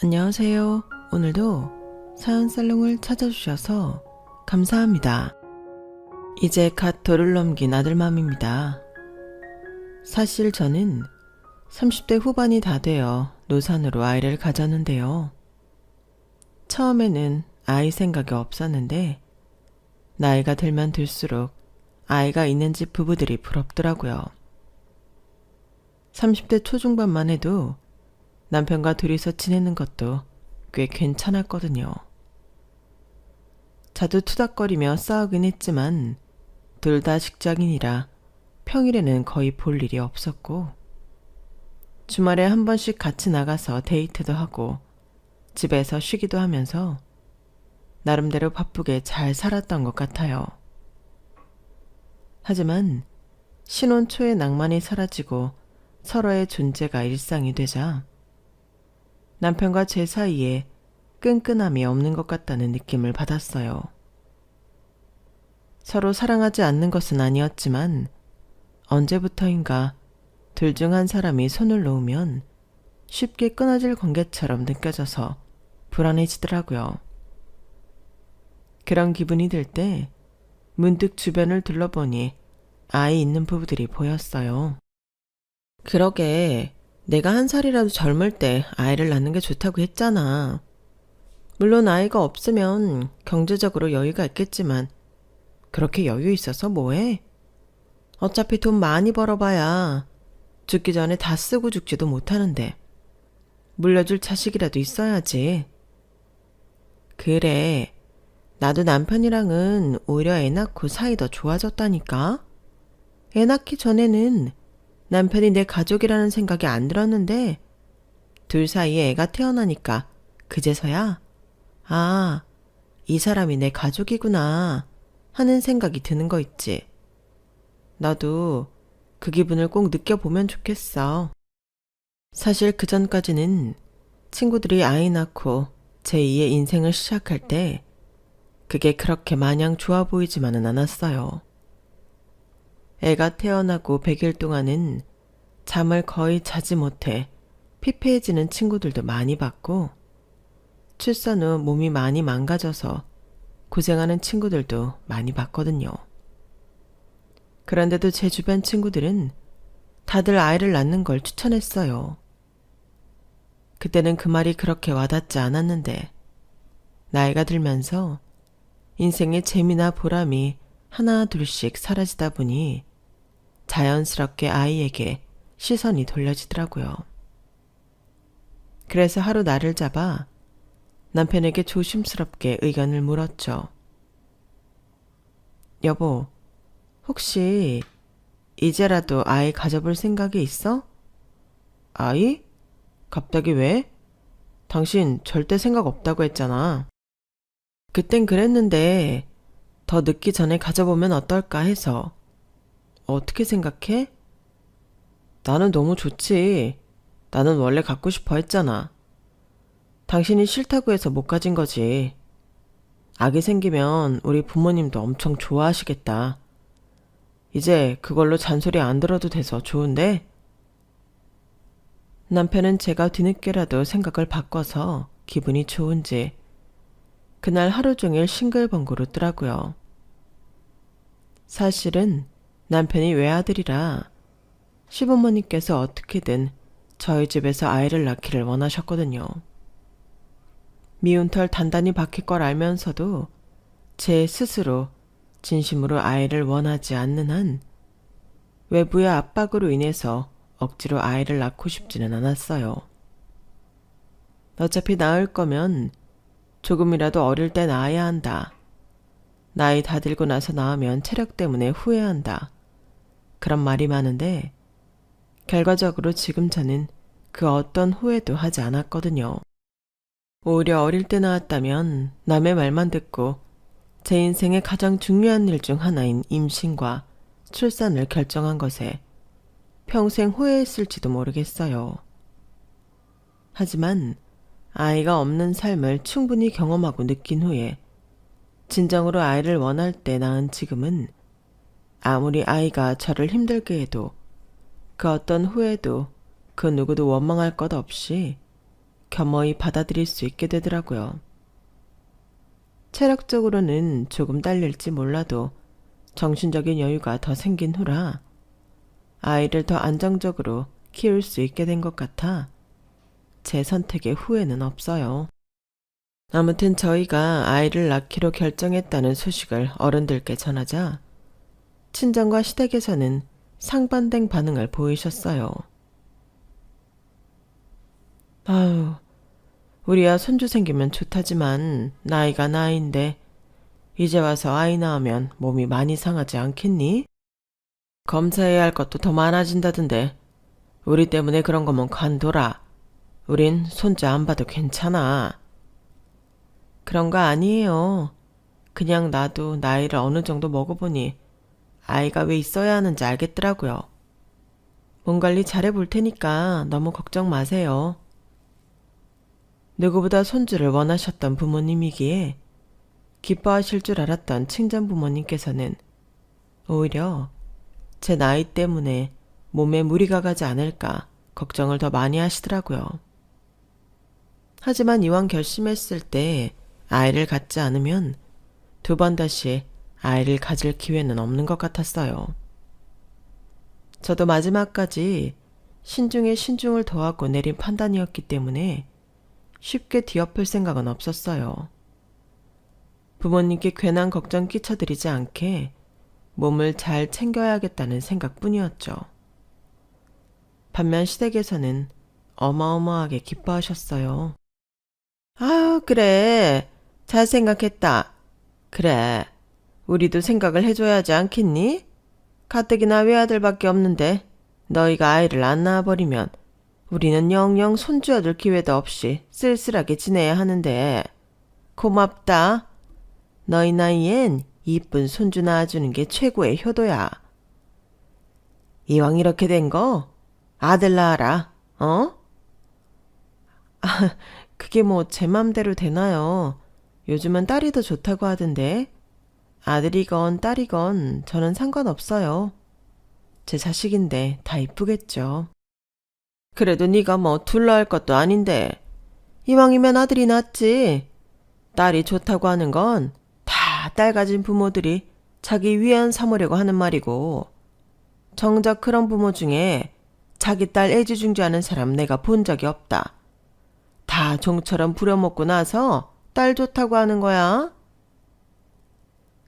안녕하세요. 오늘도 사연살롱을 찾아주셔서 감사합니다. 이제 갓 돌을 넘긴 아들맘입니다. 사실 저는 30대 후반이 다 되어 노산으로 아이를 가졌는데요. 처음에는 아이 생각이 없었는데 나이가 들면 들수록 아이가 있는 집 부부들이 부럽더라고요. 30대 초중반만 해도 남편과 둘이서 지내는 것도 꽤 괜찮았거든요. 자주 투닥거리며 싸우긴 했지만 둘 다 직장인이라 평일에는 거의 볼 일이 없었고 주말에 한 번씩 같이 나가서 데이트도 하고 집에서 쉬기도 하면서 나름대로 바쁘게 잘 살았던 것 같아요. 하지만 신혼 초의 낭만이 사라지고 서로의 존재가 일상이 되자 남편과 제 사이에 끈끈함이 없는 것 같다는 느낌을 받았어요. 서로 사랑하지 않는 것은 아니었지만 언제부터인가 둘 중 한 사람이 손을 놓으면 쉽게 끊어질 관계처럼 느껴져서 불안해지더라고요. 그런 기분이 들 때 문득 주변을 둘러보니 아이 있는 부부들이 보였어요. 그러게 내가 한 살이라도 젊을 때 아이를 낳는 게 좋다고 했잖아. 물론 아이가 없으면 경제적으로 여유가 있겠지만 그렇게 여유 있어서 뭐해? 어차피 돈 많이 벌어봐야 죽기 전에 다 쓰고 죽지도 못하는데 물려줄 자식이라도 있어야지. 그래, 나도 남편이랑은 오히려 애 낳고 사이 더 좋아졌다니까? 애 낳기 전에는 남편이 내 가족이라는 생각이 안 들었는데 둘 사이에 애가 태어나니까 그제서야 아, 이 사람이 내 가족이구나 하는 생각이 드는 거 있지. 나도 그 기분을 꼭 느껴보면 좋겠어. 사실 그 전까지는 친구들이 아이 낳고 제2의 인생을 시작할 때 그게 그렇게 마냥 좋아 보이지만은 않았어요. 애가 태어나고 100일 동안은 잠을 거의 자지 못해 피폐해지는 친구들도 많이 봤고 출산 후 몸이 많이 망가져서 고생하는 친구들도 많이 봤거든요. 그런데도 제 주변 친구들은 다들 아이를 낳는 걸 추천했어요. 그때는 그 말이 그렇게 와닿지 않았는데 나이가 들면서 인생의 재미나 보람이 하나 둘씩 사라지다 보니 자연스럽게 아이에게 시선이 돌려지더라고요. 그래서 하루 날을 잡아 남편에게 조심스럽게 의견을 물었죠. 여보, 혹시 이제라도 아이 가져볼 생각이 있어? 아이? 갑자기 왜? 당신 절대 생각 없다고 했잖아. 그땐 그랬는데 더 늦기 전에 가져보면 어떨까 해서. 어떻게 생각해? 나는 너무 좋지. 나는 원래 갖고 싶어 했잖아. 당신이 싫다고 해서 못 가진 거지. 아기 생기면 우리 부모님도 엄청 좋아하시겠다. 이제 그걸로 잔소리 안 들어도 돼서 좋은데? 남편은 제가 뒤늦게라도 생각을 바꿔서 기분이 좋은지 그날 하루 종일 싱글벙글 웃더라고요. 사실은 남편이 외아들이라 시부모님께서 어떻게든 저희 집에서 아이를 낳기를 원하셨거든요. 미운 털 단단히 박힐 걸 알면서도 제 스스로 진심으로 아이를 원하지 않는 한 외부의 압박으로 인해서 억지로 아이를 낳고 싶지는 않았어요. 어차피 낳을 거면 조금이라도 어릴 때 낳아야 한다. 나이 다 들고 나서 낳으면 체력 때문에 후회한다. 그런 말이 많은데 결과적으로 지금 저는 그 어떤 후회도 하지 않았거든요. 오히려 어릴 때 낳았다면 남의 말만 듣고 제 인생의 가장 중요한 일 중 하나인 임신과 출산을 결정한 것에 평생 후회했을지도 모르겠어요. 하지만 아이가 없는 삶을 충분히 경험하고 느낀 후에 진정으로 아이를 원할 때 낳은 지금은 아무리 아이가 저를 힘들게 해도 그 어떤 후회도 그 누구도 원망할 것 없이 겸허히 받아들일 수 있게 되더라고요. 체력적으로는 조금 딸릴지 몰라도 정신적인 여유가 더 생긴 후라 아이를 더 안정적으로 키울 수 있게 된 것 같아 제 선택에 후회는 없어요. 아무튼 저희가 아이를 낳기로 결정했다는 소식을 어른들께 전하자 친정과 시댁에서는 상반된 반응을 보이셨어요. 아유, 우리야 손주 생기면 좋다지만 나이가 나이인데 이제 와서 아이 낳으면 몸이 많이 상하지 않겠니? 검사해야 할 것도 더 많아진다던데 우리 때문에 그런 거면 관둬라. 우린 손주 안 봐도 괜찮아. 그런 거 아니에요. 그냥 나도 나이를 어느 정도 먹어보니 아이가 왜 있어야 하는지 알겠더라고요. 몸 관리 잘해볼 테니까 너무 걱정 마세요. 누구보다 손주를 원하셨던 부모님이기에 기뻐하실 줄 알았던 친정 부모님께서는 오히려 제 나이 때문에 몸에 무리가 가지 않을까 걱정을 더 많이 하시더라고요. 하지만 이왕 결심했을 때 아이를 갖지 않으면 두 번 다시 아이를 가질 기회는 없는 것 같았어요. 저도 마지막까지 신중에 신중을 더하고 내린 판단이었기 때문에 쉽게 뒤엎을 생각은 없었어요. 부모님께 괜한 걱정 끼쳐드리지 않게 몸을 잘 챙겨야겠다는 생각뿐이었죠. 반면 시댁에서는 어마어마하게 기뻐하셨어요. 아유, 그래. 잘 생각했다. 그래. 우리도 생각을 해줘야지 않겠니? 가뜩이나 외아들밖에 없는데 너희가 아이를 안 낳아버리면 우리는 영영 손주 얻을 기회도 없이 쓸쓸하게 지내야 하는데 고맙다. 너희 나이엔 이쁜 손주 낳아주는 게 최고의 효도야. 이왕 이렇게 된 거 아들 낳아라. 어? 아, 그게 뭐 제 맘대로 되나요? 요즘은 딸이 더 좋다고 하던데 아들이건 딸이건 저는 상관없어요. 제 자식인데 다 이쁘겠죠. 그래도 네가 뭐 둘 낳을 것도 아닌데 이왕이면 아들이 낫지. 딸이 좋다고 하는 건 다 딸 가진 부모들이 자기 위안 삼으려고 하는 말이고 정작 그런 부모 중에 자기 딸 애지중지하는 사람 내가 본 적이 없다. 다 종처럼 부려먹고 나서 딸 좋다고 하는 거야.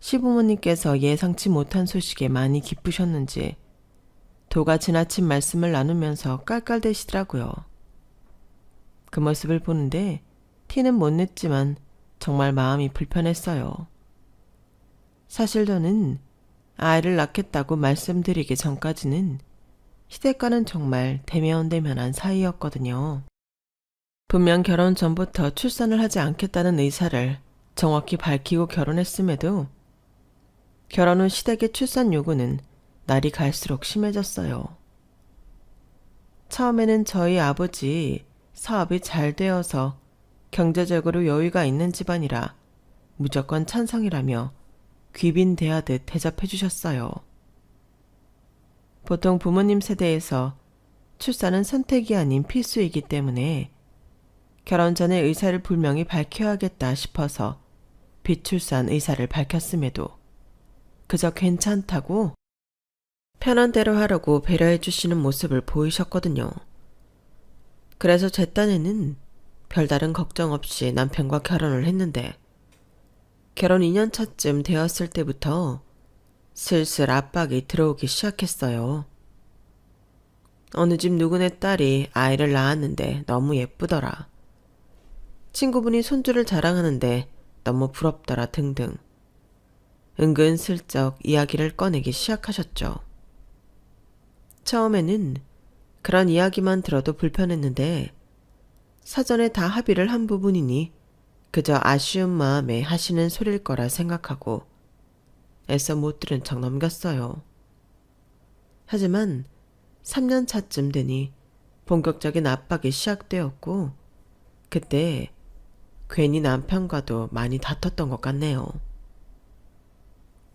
시부모님께서 예상치 못한 소식에 많이 기쁘셨는지 도가 지나친 말씀을 나누면서 깔깔대시더라고요. 그 모습을 보는데 티는 못 냈지만 정말 마음이 불편했어요. 사실 저는 아이를 낳겠다고 말씀드리기 전까지는 시댁과는 정말 대면대면한 사이였거든요. 분명 결혼 전부터 출산을 하지 않겠다는 의사를 정확히 밝히고 결혼했음에도 결혼 후 시댁의 출산 요구는 날이 갈수록 심해졌어요. 처음에는 저희 아버지 사업이 잘 되어서 경제적으로 여유가 있는 집안이라 무조건 찬성이라며 귀빈대하듯 대접해 주셨어요. 보통 부모님 세대에서 출산은 선택이 아닌 필수이기 때문에 결혼 전에 의사를 분명히 밝혀야겠다 싶어서 비출산 의사를 밝혔음에도 그저 괜찮다고 편한 대로 하라고 배려해 주시는 모습을 보이셨거든요. 그래서 제 딴에는 별다른 걱정 없이 남편과 결혼을 했는데 결혼 2년 차쯤 되었을 때부터 슬슬 압박이 들어오기 시작했어요. 어느 집 누구네 딸이 아이를 낳았는데 너무 예쁘더라. 친구분이 손주를 자랑하는데 너무 부럽더라 등등. 은근슬쩍 이야기를 꺼내기 시작하셨죠. 처음에는 그런 이야기만 들어도 불편했는데 사전에 다 합의를 한 부분이니 그저 아쉬운 마음에 하시는 소릴 거라 생각하고 애써 못 들은 척 넘겼어요. 하지만 3년 차쯤 되니 본격적인 압박이 시작되었고 그때 괜히 남편과도 많이 다퉜던 것 같네요.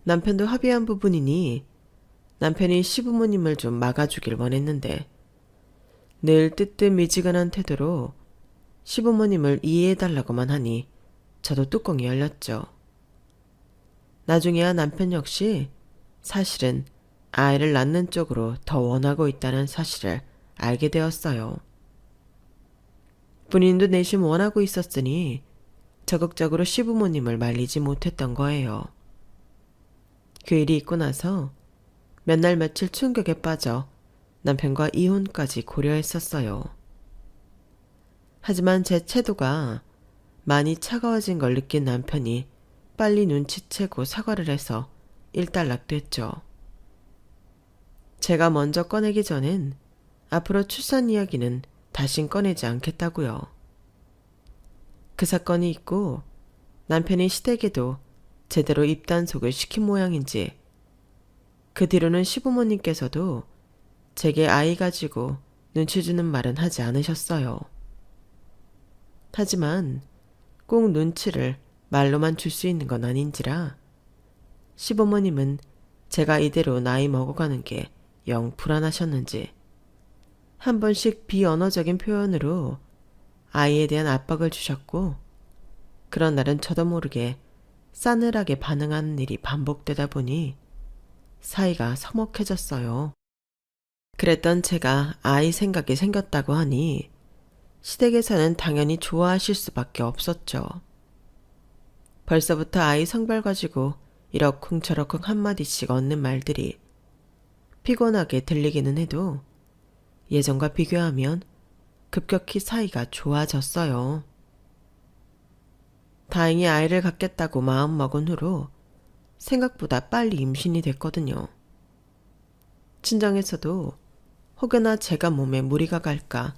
남편도 합의한 부분이니 남편이 시부모님을 좀 막아주길 원했는데 늘 뜨뜻미지근한 태도로 시부모님을 이해해달라고만 하니 저도 뚜껑이 열렸죠. 나중에야 남편 역시 사실은 아이를 낳는 쪽으로 더 원하고 있다는 사실을 알게 되었어요. 본인도 내심 원하고 있었으니 적극적으로 시부모님을 말리지 못했던 거예요. 그 일이 있고 나서 몇 날 며칠 충격에 빠져 남편과 이혼까지 고려했었어요. 하지만 제 태도가 많이 차가워진 걸 느낀 남편이 빨리 눈치채고 사과를 해서 일단락됐죠. 제가 먼저 꺼내기 전엔 앞으로 출산 이야기는 다신 꺼내지 않겠다고요. 그 사건이 있고 남편이 시댁에도 제대로 입단속을 시킨 모양인지 그 뒤로는 시부모님께서도 제게 아이 가지고 눈치 주는 말은 하지 않으셨어요. 하지만 꼭 눈치를 말로만 줄 수 있는 건 아닌지라 시부모님은 제가 이대로 나이 먹어가는 게 영 불안하셨는지 한 번씩 비언어적인 표현으로 아이에 대한 압박을 주셨고 그런 날은 저도 모르게 싸늘하게 반응하는 일이 반복되다 보니 사이가 서먹해졌어요. 그랬던 제가 아이 생각이 생겼다고 하니 시댁에서는 당연히 좋아하실 수밖에 없었죠. 벌써부터 아이 성별 가지고 이러쿵저러쿵 한마디씩 얻는 말들이 피곤하게 들리기는 해도 예전과 비교하면 급격히 사이가 좋아졌어요. 다행히 아이를 갖겠다고 마음먹은 후로 생각보다 빨리 임신이 됐거든요. 친정에서도 혹여나 제가 몸에 무리가 갈까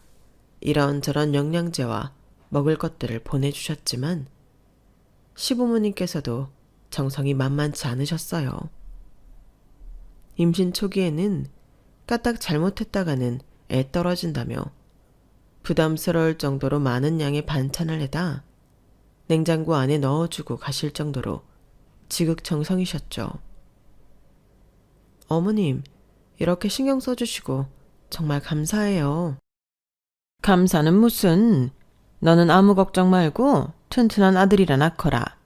이런저런 영양제와 먹을 것들을 보내주셨지만 시부모님께서도 정성이 만만치 않으셨어요. 임신 초기에는 까딱 잘못했다가는 애 떨어진다며 부담스러울 정도로 많은 양의 반찬을 내다 냉장고 안에 넣어주고 가실 정도로 지극정성이셨죠. 어머님, 이렇게 신경 써주시고 정말 감사해요. 감사는 무슨, 너는 아무 걱정 말고 튼튼한 아들이라 낳거라.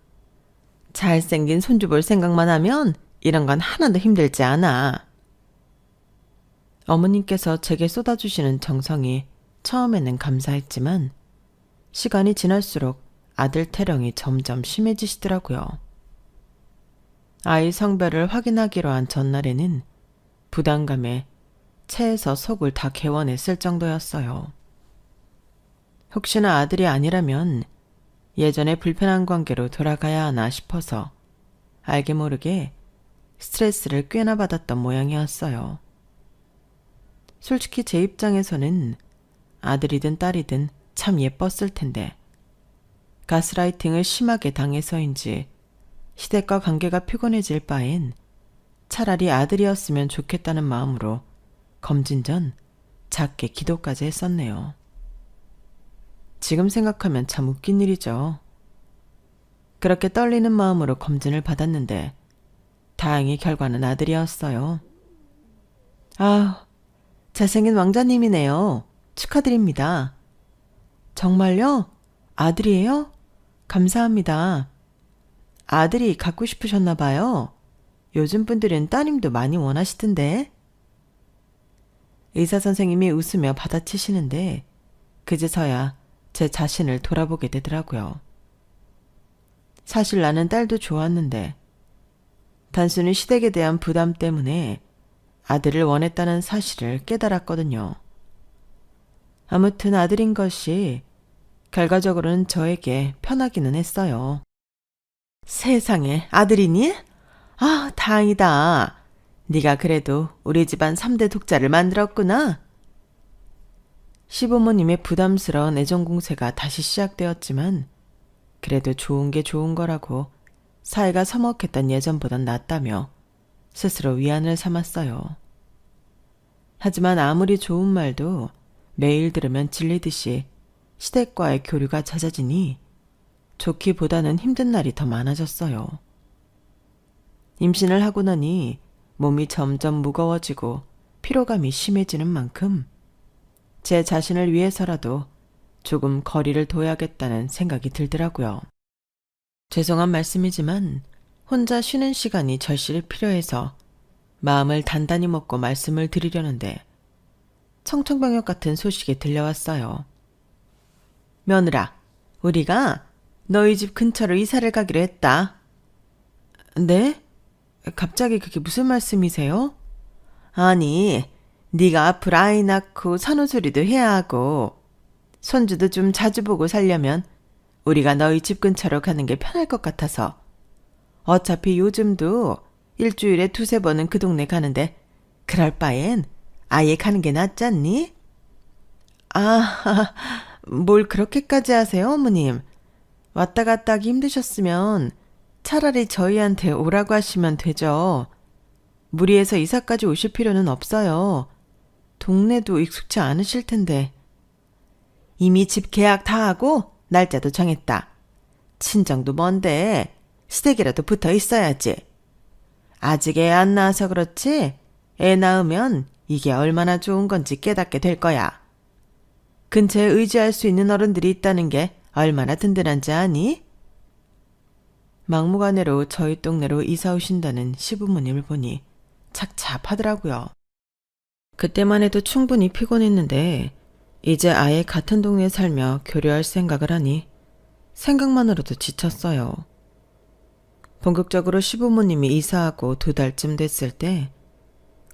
잘생긴 손주 볼 생각만 하면 이런 건 하나도 힘들지 않아. 어머님께서 제게 쏟아주시는 정성이 처음에는 감사했지만 시간이 지날수록 아들 태령이 점점 심해지시더라고요. 아이 성별을 확인하기로 한 전날에는 부담감에 체에서 속을 다 개원했을 정도였어요. 혹시나 아들이 아니라면 예전에 불편한 관계로 돌아가야 하나 싶어서 알게 모르게 스트레스를 꽤나 받았던 모양이었어요. 솔직히 제 입장에서는 아들이든 딸이든 참 예뻤을 텐데 가스라이팅을 심하게 당해서인지 시댁과 관계가 피곤해질 바엔 차라리 아들이었으면 좋겠다는 마음으로 검진 전 작게 기도까지 했었네요. 지금 생각하면 참 웃긴 일이죠. 그렇게 떨리는 마음으로 검진을 받았는데 다행히 결과는 아들이었어요. 아, 잘생긴 왕자님이네요. 축하드립니다. 정말요? 아들이에요? 감사합니다. 아들이 갖고 싶으셨나 봐요. 요즘 분들은 따님도 많이 원하시던데. 의사 선생님이 웃으며 받아치시는데 그제서야 제 자신을 돌아보게 되더라고요. 사실 나는 딸도 좋았는데 단순히 시댁에 대한 부담 때문에 아들을 원했다는 사실을 깨달았거든요. 아무튼 아들인 것이 결과적으로는 저에게 편하기는 했어요. 세상에, 아들이니? 아, 다행이다. 네가 그래도 우리 집안 3대 독자를 만들었구나. 시부모님의 부담스러운 애정공세가 다시 시작되었지만 그래도 좋은 게 좋은 거라고 사이가 서먹했던 예전보단 낫다며 스스로 위안을 삼았어요. 하지만 아무리 좋은 말도 매일 들으면 질리듯이 시댁과의 교류가 잦아지니 좋기보다는 힘든 날이 더 많아졌어요. 임신을 하고 나니 몸이 점점 무거워지고 피로감이 심해지는 만큼 제 자신을 위해서라도 조금 거리를 둬야겠다는 생각이 들더라고요. 죄송한 말씀이지만 혼자 쉬는 시간이 절실히 필요해서 마음을 단단히 먹고 말씀을 드리려는데 청천벽력 같은 소식이 들려왔어요. 며느라, 우리가 너희 집 근처로 이사를 가기로 했다. 네? 갑자기 그게 무슨 말씀이세요? 아니, 네가 앞으로 아이 낳고 산후수리도 해야 하고 손주도 좀 자주 보고 살려면 우리가 너희 집 근처로 가는 게 편할 것 같아서. 어차피 요즘도 일주일에 2-3번은 그 동네 가는데 그럴 바엔 아예 가는 게 낫잖니? 아, 뭘 그렇게까지 하세요, 어머님? 왔다 갔다 하기 힘드셨으면 차라리 저희한테 오라고 하시면 되죠. 무리해서 이사까지 오실 필요는 없어요. 동네도 익숙치 않으실 텐데. 이미 집 계약 다 하고 날짜도 정했다. 친정도 먼데 시댁이라도 붙어 있어야지. 아직 애 안 낳아서 그렇지 애 낳으면 이게 얼마나 좋은 건지 깨닫게 될 거야. 근처에 의지할 수 있는 어른들이 있다는 게 얼마나 든든한지 아니? 막무가내로 저희 동네로 이사 오신다는 시부모님을 보니 착잡하더라고요. 그때만 해도 충분히 피곤했는데 이제 아예 같은 동네에 살며 교류할 생각을 하니 생각만으로도 지쳤어요. 본격적으로 시부모님이 이사하고 2달쯤 됐을 때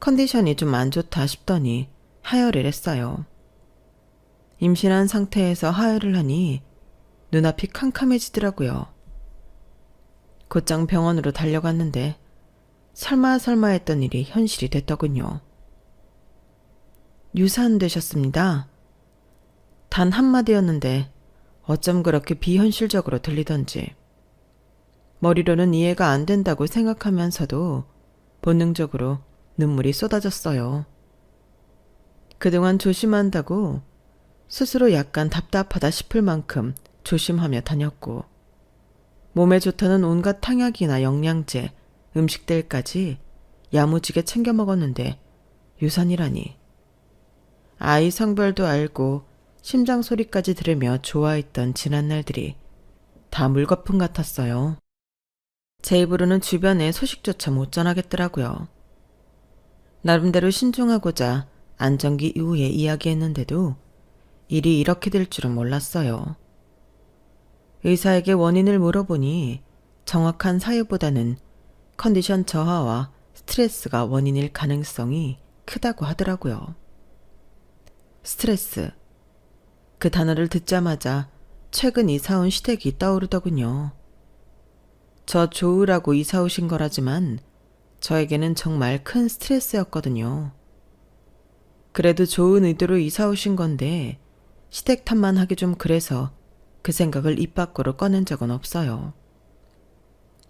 컨디션이 좀 안 좋다 싶더니 하혈을 했어요. 임신한 상태에서 하혈을 하니 눈앞이 캄캄해지더라고요. 곧장 병원으로 달려갔는데 설마 했던 일이 현실이 됐더군요. 유산되셨습니다. 단 한마디였는데 어쩜 그렇게 비현실적으로 들리던지. 머리로는 이해가 안 된다고 생각하면서도 본능적으로 눈물이 쏟아졌어요. 그동안 조심한다고 스스로 약간 답답하다 싶을 만큼 조심하며 다녔고 몸에 좋다는 온갖 탕약이나 영양제, 음식들까지 야무지게 챙겨 먹었는데 유산이라니. 아이 성별도 알고 심장 소리까지 들으며 좋아했던 지난 날들이 다 물거품 같았어요. 제 입으로는 주변에 소식조차 못 전하겠더라고요. 나름대로 신중하고자 안정기 이후에 이야기했는데도 일이 이렇게 될 줄은 몰랐어요. 의사에게 원인을 물어보니 정확한 사유보다는 컨디션 저하와 스트레스가 원인일 가능성이 크다고 하더라고요. 스트레스. 그 단어를 듣자마자 최근 이사 온 시댁이 떠오르더군요. 저 좋으라고 이사 오신 거라지만 저에게는 정말 큰 스트레스였거든요. 그래도 좋은 의도로 이사 오신 건데 시댁 탓만 하기 좀 그래서 그 생각을 입 밖으로 꺼낸 적은 없어요.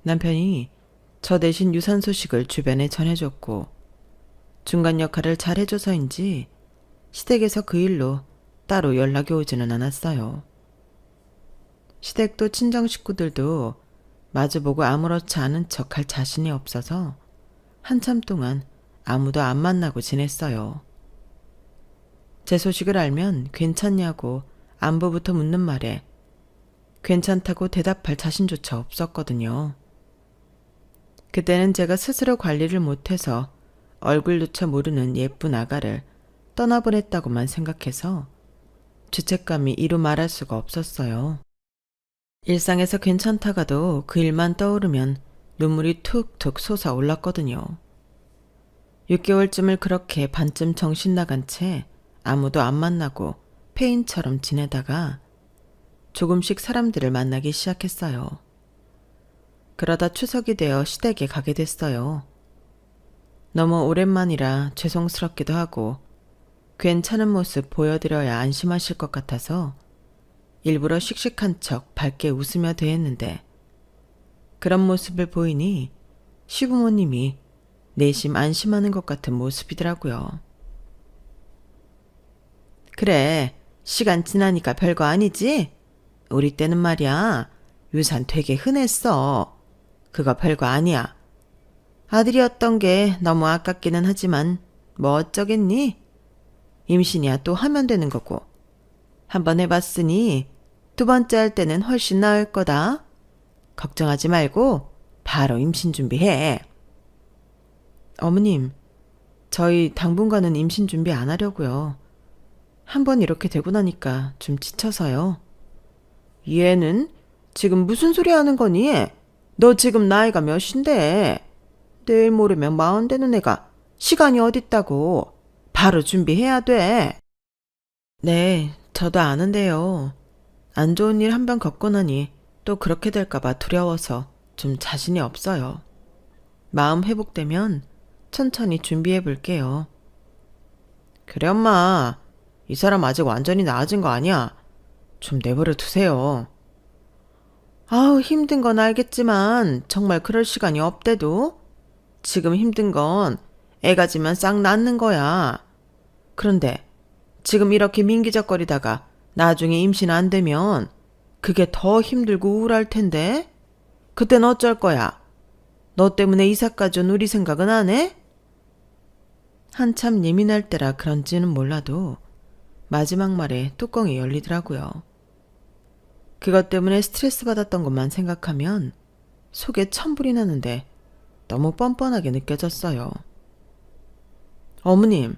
남편이 저 대신 유산 소식을 주변에 전해줬고 중간 역할을 잘 해줘서인지 시댁에서 그 일로 따로 연락이 오지는 않았어요. 시댁도 친정 식구들도 마주보고 아무렇지 않은 척 할 자신이 없어서 한참 동안 아무도 안 만나고 지냈어요. 제 소식을 알면 괜찮냐고 안부부터 묻는 말에 괜찮다고 대답할 자신조차 없었거든요. 그때는 제가 스스로 관리를 못해서 얼굴조차 모르는 예쁜 아가를 떠나보냈다고만 생각해서 죄책감이 이루 말할 수가 없었어요. 일상에서 괜찮다가도 그 일만 떠오르면 눈물이 툭툭 솟아올랐거든요. 6개월쯤을 그렇게 반쯤 정신 나간 채 아무도 안 만나고 폐인처럼 지내다가 조금씩 사람들을 만나기 시작했어요. 그러다 추석이 되어 시댁에 가게 됐어요. 너무 오랜만이라 죄송스럽기도 하고 괜찮은 모습 보여드려야 안심하실 것 같아서 일부러 씩씩한 척 밝게 웃으며 대했는데 그런 모습을 보이니 시부모님이 내심 안심하는 것 같은 모습이더라고요. 그래, 시간 지나니까 별거 아니지? 우리 때는 말이야, 유산 되게 흔했어. 그거 별거 아니야. 아들이었던 게 너무 아깝기는 하지만 뭐 어쩌겠니? 임신이야 또 하면 되는 거고. 한번 해봤으니 두 번째 할 때는 훨씬 나을 거다. 걱정하지 말고 바로 임신 준비해. 어머님, 저희 당분간은 임신 준비 안 하려고요. 한번 이렇게 되고 나니까 좀 지쳐서요. 얘는 지금 무슨 소리 하는 거니? 너 지금 나이가 몇인데? 내일 모레면 40 되는 애가 시간이 어딨다고. 바로 준비해야 돼. 네, 저도 아는데요. 안 좋은 일 한 번 겪고 나니 또 그렇게 될까봐 두려워서 좀 자신이 없어요. 마음 회복되면 천천히 준비해 볼게요. 그래, 엄마. 이 사람 아직 완전히 나아진 거 아니야. 좀 내버려 두세요. 아우, 힘든 건 알겠지만 정말 그럴 시간이 없대도. 지금 힘든 건 애가지만 싹 낫는 거야. 그런데 지금 이렇게 민기적거리다가 나중에 임신 안 되면 그게 더 힘들고 우울할 텐데. 그땐 어쩔 거야? 너 때문에 이사까지 온 우리 생각은 안 해? 한참 예민할 때라 그런지는 몰라도 마지막 말에 뚜껑이 열리더라고요. 그것 때문에 스트레스 받았던 것만 생각하면 속에 천불이 나는데 너무 뻔뻔하게 느껴졌어요. 어머님,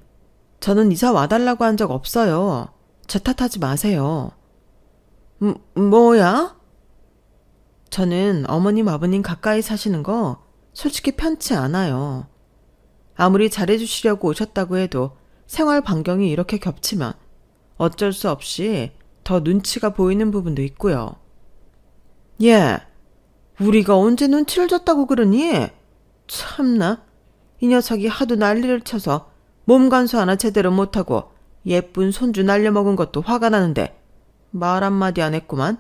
저는 이사 와달라고 한 적 없어요. 제 탓하지 마세요. 뭐야? 저는 어머님 아버님 가까이 사시는 거 솔직히 편치 않아요. 아무리 잘해주시려고 오셨다고 해도 생활 반경이 이렇게 겹치면 어쩔 수 없이 더 눈치가 보이는 부분도 있고요. 예, 우리가 언제 눈치를 줬다고 그러니? 참나, 이 녀석이 하도 난리를 쳐서 몸 간수 하나 제대로 못하고 예쁜 손주 날려먹은 것도 화가 나는데 말 한마디 안 했구만.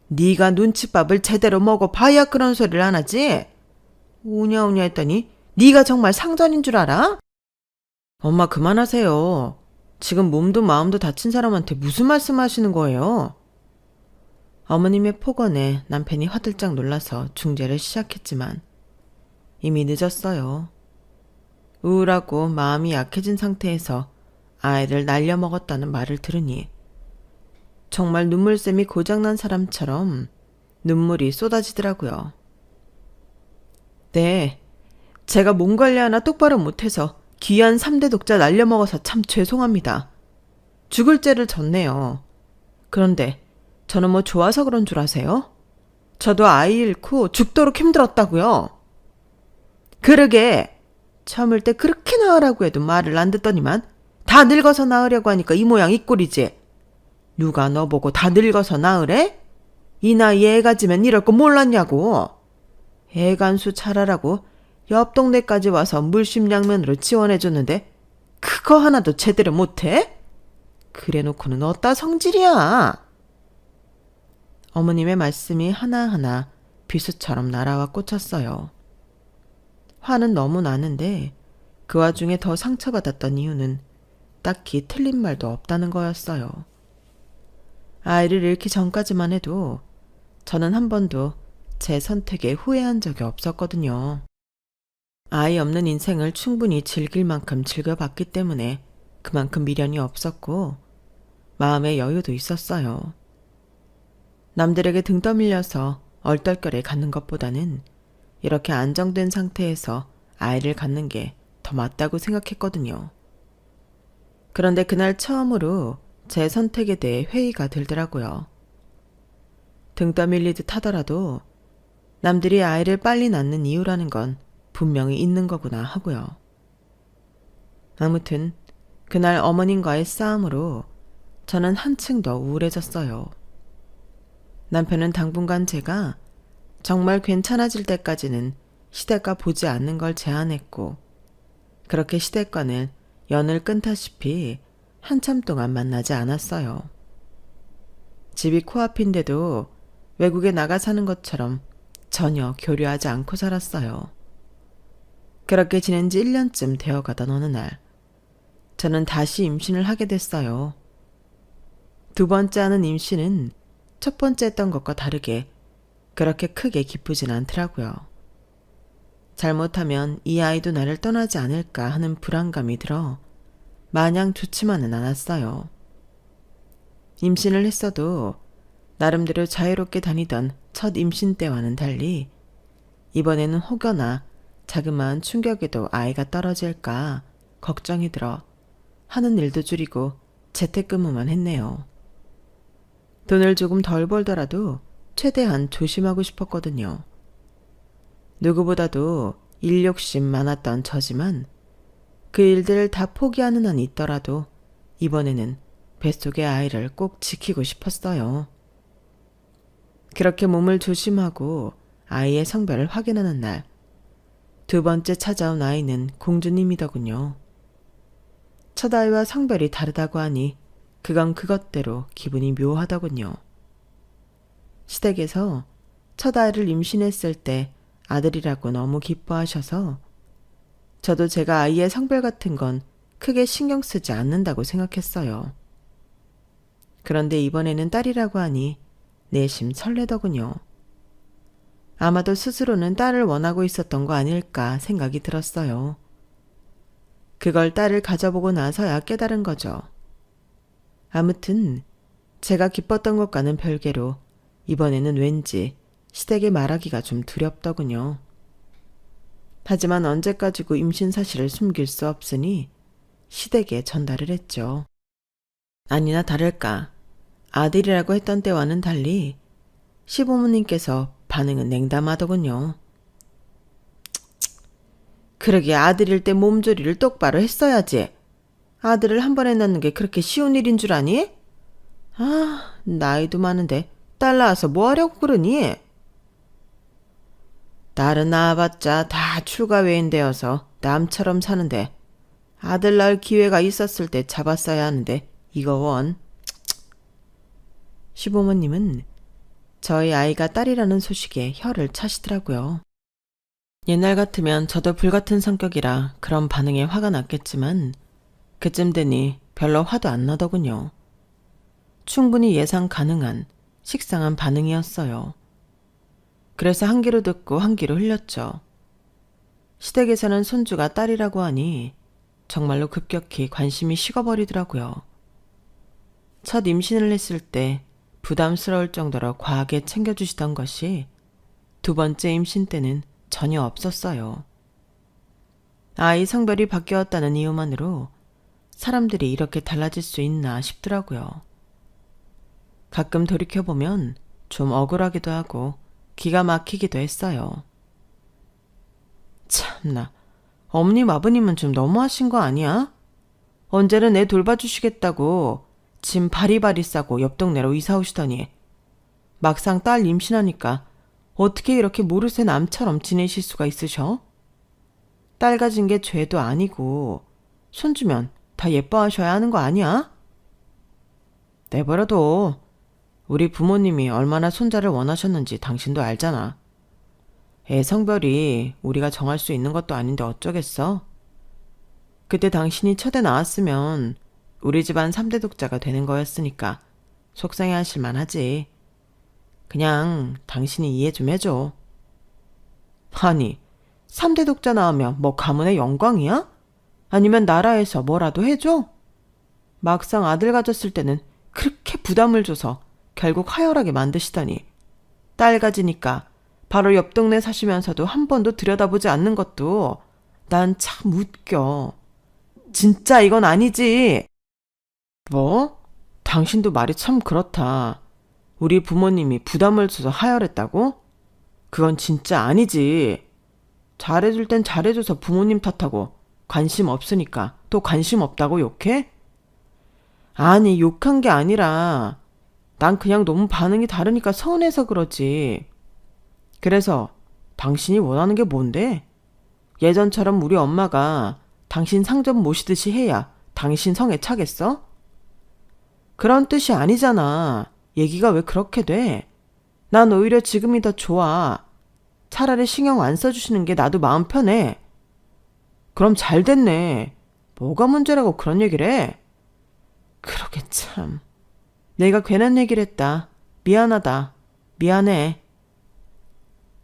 네가 눈칫밥을 제대로 먹어봐야 그런 소리를 안 하지. 우냐우냐 했더니 네가 정말 상전인 줄 알아? 엄마 그만하세요. 지금 몸도 마음도 다친 사람한테 무슨 말씀하시는 거예요? 어머님의 폭언에 남편이 화들짝 놀라서 중재를 시작했지만 이미 늦었어요. 우울하고 마음이 약해진 상태에서 아이를 날려먹었다는 말을 들으니 정말 눈물샘이 고장난 사람처럼 눈물이 쏟아지더라고요. 네, 제가 몸 관리 하나 똑바로 못해서 귀한 3대 독자 날려먹어서 참 죄송합니다. 죽을 죄를 졌네요. 그런데 저는 뭐 좋아서 그런 줄 아세요? 저도 아이 잃고 죽도록 힘들었다고요. 그러게, 처음일 때 그렇게 낳으라고 해도 말을 안 듣더니만 다 늙어서 낳으려고 하니까 이 모양 이 꼴이지. 누가 너 보고 다 늙어서 낳으래? 이 나이에 애가 지면 이럴 거 몰랐냐고. 애간수 차라라고 옆 동네까지 와서 물심양면으로 지원해줬는데 그거 하나도 제대로 못해? 그래놓고는 어따 성질이야. 어머님의 말씀이 하나하나 비수처럼 날아와 꽂혔어요. 화는 너무 나는데 그 와중에 더 상처받았던 이유는 딱히 틀린 말도 없다는 거였어요. 아이를 잃기 전까지만 해도 저는 한 번도 제 선택에 후회한 적이 없었거든요. 아이 없는 인생을 충분히 즐길 만큼 즐겨봤기 때문에 그만큼 미련이 없었고 마음의 여유도 있었어요. 남들에게 등 떠밀려서 얼떨결에 갖는 것보다는 이렇게 안정된 상태에서 아이를 갖는 게 더 맞다고 생각했거든요. 그런데 그날 처음으로 제 선택에 대해 회의가 들더라고요. 등 떠밀리듯 하더라도 남들이 아이를 빨리 낳는 이유라는 건 분명히 있는 거구나 하고요. 아무튼 그날 어머님과의 싸움으로 저는 한층 더 우울해졌어요. 남편은 당분간 제가 정말 괜찮아질 때까지는 시댁과 보지 않는 걸 제안했고 그렇게 시댁과는 연을 끊다시피 한참 동안 만나지 않았어요. 집이 코앞인데도 외국에 나가 사는 것처럼 전혀 교류하지 않고 살았어요. 그렇게 지낸 지 1년쯤 되어가던 어느 날 저는 다시 임신을 하게 됐어요. 두 번째 하는 임신은 첫 번째 했던 것과 다르게 그렇게 크게 기쁘진 않더라고요. 잘못하면 이 아이도 나를 떠나지 않을까 하는 불안감이 들어 마냥 좋지만은 않았어요. 임신을 했어도 나름대로 자유롭게 다니던 첫 임신 때와는 달리 이번에는 혹여나 자그마한 충격에도 아이가 떨어질까 걱정이 들어 하는 일도 줄이고 재택근무만 했네요. 돈을 조금 덜 벌더라도 최대한 조심하고 싶었거든요. 누구보다도 일 욕심 많았던 저지만 그 일들을 다 포기하는 한이 있더라도 이번에는 뱃속의 아이를 꼭 지키고 싶었어요. 그렇게 몸을 조심하고 아이의 성별을 확인하는 날, 두 번째 찾아온 아이는 공주님이더군요. 첫 아이와 성별이 다르다고 하니 그건 그것대로 기분이 묘하더군요. 시댁에서 첫 아이를 임신했을 때 아들이라고 너무 기뻐하셔서 저도 제가 아이의 성별 같은 건 크게 신경 쓰지 않는다고 생각했어요. 그런데 이번에는 딸이라고 하니 내심 설레더군요. 아마도 스스로는 딸을 원하고 있었던 거 아닐까 생각이 들었어요. 그걸 딸을 가져보고 나서야 깨달은 거죠. 아무튼 제가 기뻤던 것과는 별개로 이번에는 왠지 시댁에 말하기가 좀 두렵더군요. 하지만 언제까지고 임신 사실을 숨길 수 없으니 시댁에 전달을 했죠. 아니나 다를까 아들이라고 했던 때와는 달리 시부모님께서 반응은 냉담하더군요. 그러게 아들일 때 몸조리를 똑바로 했어야지. 아들을 한 번에 낳는 게 그렇게 쉬운 일인 줄 아니? 아, 나이도 많은데 딸 낳아서 뭐 하려고 그러니? 딸은 낳아봤자 다 출가 외인되어서 남처럼 사는데 아들 낳을 기회가 있었을 때 잡았어야 하는데 이거 원. 시부모님은 저희 아이가 딸이라는 소식에 혀를 차시더라고요. 옛날 같으면 저도 불같은 성격이라 그런 반응에 화가 났겠지만 그쯤 되니 별로 화도 안 나더군요. 충분히 예상 가능한 식상한 반응이었어요. 그래서 한 귀로 듣고 한 귀로 흘렸죠. 시댁에서는 손주가 딸이라고 하니 정말로 급격히 관심이 식어버리더라고요. 첫 임신을 했을 때 부담스러울 정도로 과하게 챙겨주시던 것이 두 번째 임신 때는 전혀 없었어요. 아이 성별이 바뀌었다는 이유만으로 사람들이 이렇게 달라질 수 있나 싶더라고요. 가끔 돌이켜보면 좀 억울하기도 하고 기가 막히기도 했어요. 참나, 어머님 아버님은 좀 너무하신 거 아니야? 언제는 애 돌봐주시겠다고 짐 바리바리 싸고 옆 동네로 이사 오시더니 막상 딸 임신하니까 어떻게 이렇게 모르쇠 남처럼 지내실 수가 있으셔? 딸 가진 게 죄도 아니고 손주면 다 예뻐하셔야 하는 거 아니야? 내버려둬. 우리 부모님이 얼마나 손자를 원하셨는지 당신도 알잖아. 애 성별이 우리가 정할 수 있는 것도 아닌데 어쩌겠어? 그때 당신이 첫애 낳았으면 우리 집안 3대 독자가 되는 거였으니까 속상해 하실 만하지. 그냥 당신이 이해 좀 해줘. 아니, 3대 독자 낳으면 뭐 가문의 영광이야? 아니면 나라에서 뭐라도 해줘? 막상 아들 가졌을 때는 그렇게 부담을 줘서 결국 하열하게 만드시다니. 딸 가지니까 바로 옆 동네 사시면서도 한 번도 들여다보지 않는 것도 난 참 웃겨. 진짜 이건 아니지. 뭐? 당신도 말이 참 그렇다. 우리 부모님이 부담을 줘서 하열했다고? 그건 진짜 아니지. 잘해줄 땐 잘해줘서 부모님 탓하고 관심 없으니까 또 관심 없다고 욕해? 아니, 욕한 게 아니라 난 그냥 너무 반응이 다르니까 서운해서 그러지. 그래서 당신이 원하는 게 뭔데? 예전처럼 우리 엄마가 당신 상점 모시듯이 해야 당신 성에 차겠어? 그런 뜻이 아니잖아. 얘기가 왜 그렇게 돼? 난 오히려 지금이 더 좋아. 차라리 신경 안 써주시는 게 나도 마음 편해. 그럼 잘 됐네. 뭐가 문제라고 그런 얘기를 해? 그러게 참. 내가 괜한 얘기를 했다. 미안하다. 미안해.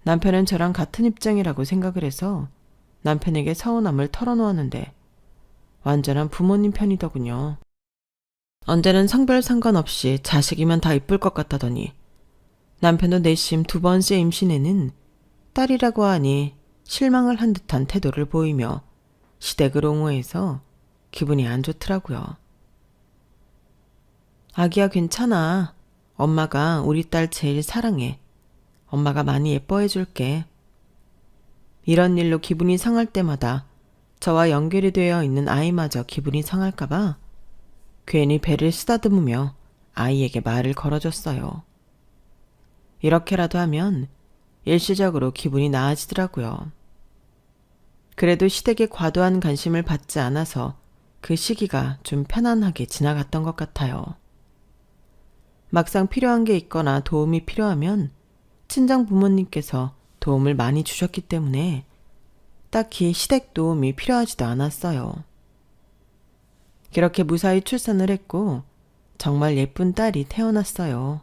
남편은 저랑 같은 입장이라고 생각을 해서 남편에게 서운함을 털어놓았는데 완전한 부모님 편이더군요. 언제는 성별 상관없이 자식이면 다 이쁠 것 같다더니 남편도 내심 두 번째 임신에는 딸이라고 하니 실망을 한 듯한 태도를 보이며 시댁을 옹호해서 기분이 안 좋더라고요. 아기야 괜찮아. 엄마가 우리 딸 제일 사랑해. 엄마가 많이 예뻐해 줄게. 이런 일로 기분이 상할 때마다 저와 연결이 되어 있는 아이마저 기분이 상할까봐 괜히 배를 쓰다듬으며 아이에게 말을 걸어줬어요. 이렇게라도 하면 일시적으로 기분이 나아지더라고요. 그래도 시댁에 과도한 관심을 받지 않아서 그 시기가 좀 편안하게 지나갔던 것 같아요. 막상 필요한 게 있거나 도움이 필요하면 친정 부모님께서 도움을 많이 주셨기 때문에 딱히 시댁 도움이 필요하지도 않았어요. 그렇게 무사히 출산을 했고 정말 예쁜 딸이 태어났어요.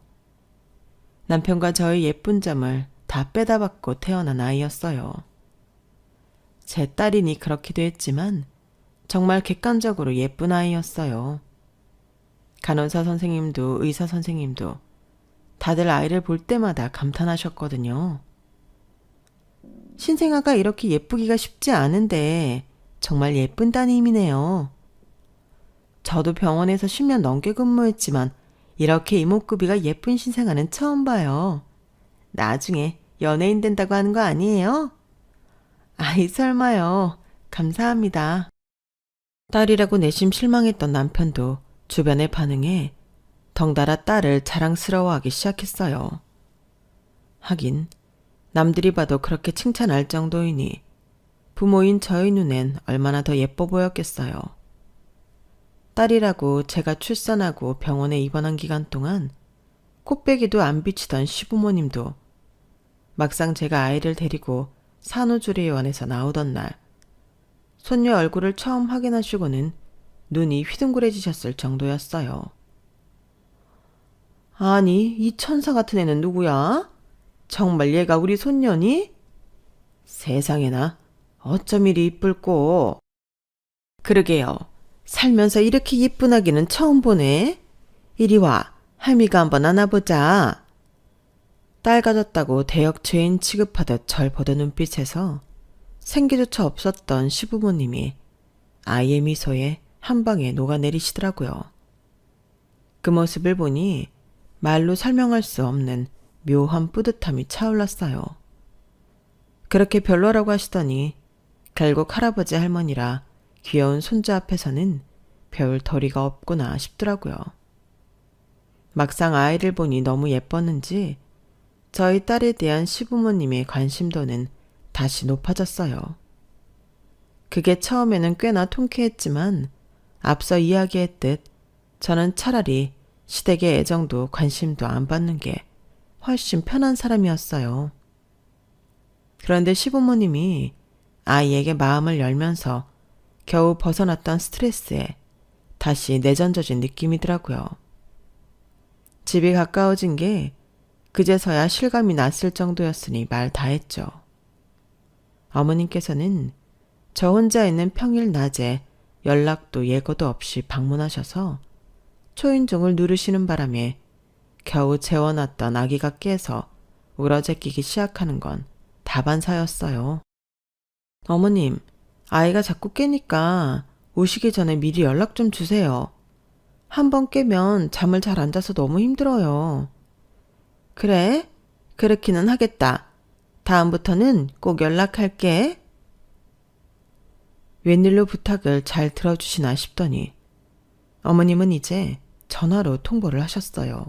남편과 저의 예쁜 점을 다 빼다 받고 태어난 아이였어요. 제 딸이니 그렇기도 했지만 정말 객관적으로 예쁜 아이였어요. 간호사 선생님도 의사 선생님도 다들 아이를 볼 때마다 감탄하셨거든요. 신생아가 이렇게 예쁘기가 쉽지 않은데 정말 예쁜 따님이네요. 저도 병원에서 10년 넘게 근무했지만 이렇게 이목구비가 예쁜 신생아는 처음 봐요. 나중에 연예인 된다고 하는 거 아니에요? 아이 설마요. 감사합니다. 딸이라고 내심 실망했던 남편도 주변의 반응에 덩달아 딸을 자랑스러워하기 시작했어요. 하긴 남들이 봐도 그렇게 칭찬할 정도이니 부모인 저의 눈엔 얼마나 더 예뻐 보였겠어요. 딸이라고 제가 출산하고 병원에 입원한 기간 동안 코빼기도 안 비치던 시부모님도 막상 제가 아이를 데리고 산후조리원에서 나오던 날 손녀 얼굴을 처음 확인하시고는 눈이 휘둥그레지셨을 정도였어요. 아니, 이 천사 같은 애는 누구야? 정말 얘가 우리 손녀니? 세상에나 어쩜 이리 이쁠꼬. 그러게요. 살면서 이렇게 예쁜 아기는 처음 보네. 이리 와, 할미가 한번 안아보자. 딸 가졌다고 대역죄인 취급하듯 절 보던 눈빛에서 생기조차 없었던 시부모님이 아이의 미소에 한 방에 녹아내리시더라고요. 그 모습을 보니 말로 설명할 수 없는 묘한 뿌듯함이 차올랐어요. 그렇게 별로라고 하시더니 결국 할아버지 할머니라 귀여운 손주 앞에서는 별 도리가 없구나 싶더라고요. 막상 아이를 보니 너무 예뻤는지 저희 딸에 대한 시부모님의 관심도는 다시 높아졌어요. 그게 처음에는 꽤나 통쾌했지만 앞서 이야기했듯 저는 차라리 시댁의 애정도 관심도 안 받는 게 훨씬 편한 사람이었어요. 그런데 시부모님이 아이에게 마음을 열면서 겨우 벗어났던 스트레스에 다시 내전져진 느낌이더라고요. 집이 가까워진 게 그제서야 실감이 났을 정도였으니 말 다 했죠. 어머님께서는 저 혼자 있는 평일 낮에 연락도 예고도 없이 방문하셔서 초인종을 누르시는 바람에 겨우 재워놨던 아기가 깨서 울어제끼기 시작하는 건 다반사였어요. 어머님, 아이가 자꾸 깨니까 오시기 전에 미리 연락 좀 주세요. 한번 깨면 잠을 잘 안 자서 너무 힘들어요. 그래? 그렇기는 하겠다. 다음부터는 꼭 연락할게. 웬일로 부탁을 잘 들어주시나 싶더니 어머님은 이제 전화로 통보를 하셨어요.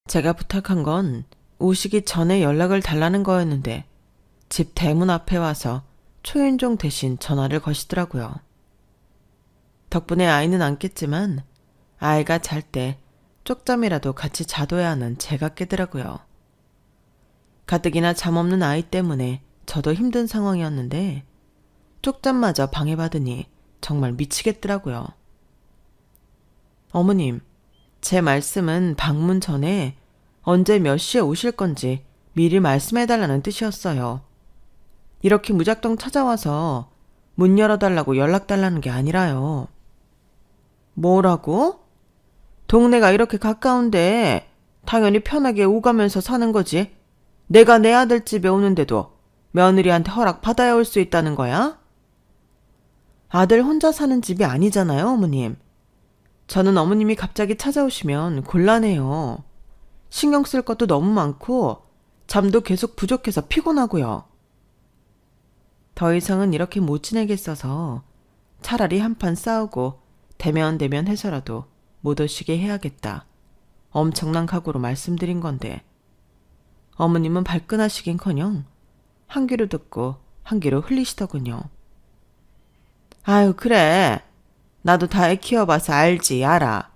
제가 부탁한 건 오시기 전에 연락을 달라는 거였는데 집 대문 앞에 와서 초인종 대신 전화를 거시더라고요. 덕분에 아이는 안 깼지만 아이가 잘 때 쪽잠이라도 같이 자둬야 하는 제가 깨더라고요. 가뜩이나 잠 없는 아이 때문에 저도 힘든 상황이었는데 쪽잠마저 방해받으니 정말 미치겠더라고요. 어머님, 제 말씀은 방문 전에 언제 몇 시에 오실 건지 미리 말씀해달라는 뜻이었어요. 이렇게 무작정 찾아와서 문 열어달라고 연락 달라는 게 아니라요. 뭐라고? 동네가 이렇게 가까운데 당연히 편하게 오가면서 사는 거지. 내가 내 아들 집에 오는데도 며느리한테 허락 받아야 올 수 있다는 거야? 아들 혼자 사는 집이 아니잖아요, 어머님. 저는 어머님이 갑자기 찾아오시면 곤란해요. 신경 쓸 것도 너무 많고 잠도 계속 부족해서 피곤하고요. 더 이상은 이렇게 못 지내겠어서 차라리 한판 싸우고 대면대면 해서라도 못 오시게 해야겠다. 엄청난 각오로 말씀드린 건데 어머님은 발끈하시긴커녕 한 귀로 듣고 한 귀로 흘리시더군요. 아유, 그래. 나도 다 애 키워봐서 알지, 알아.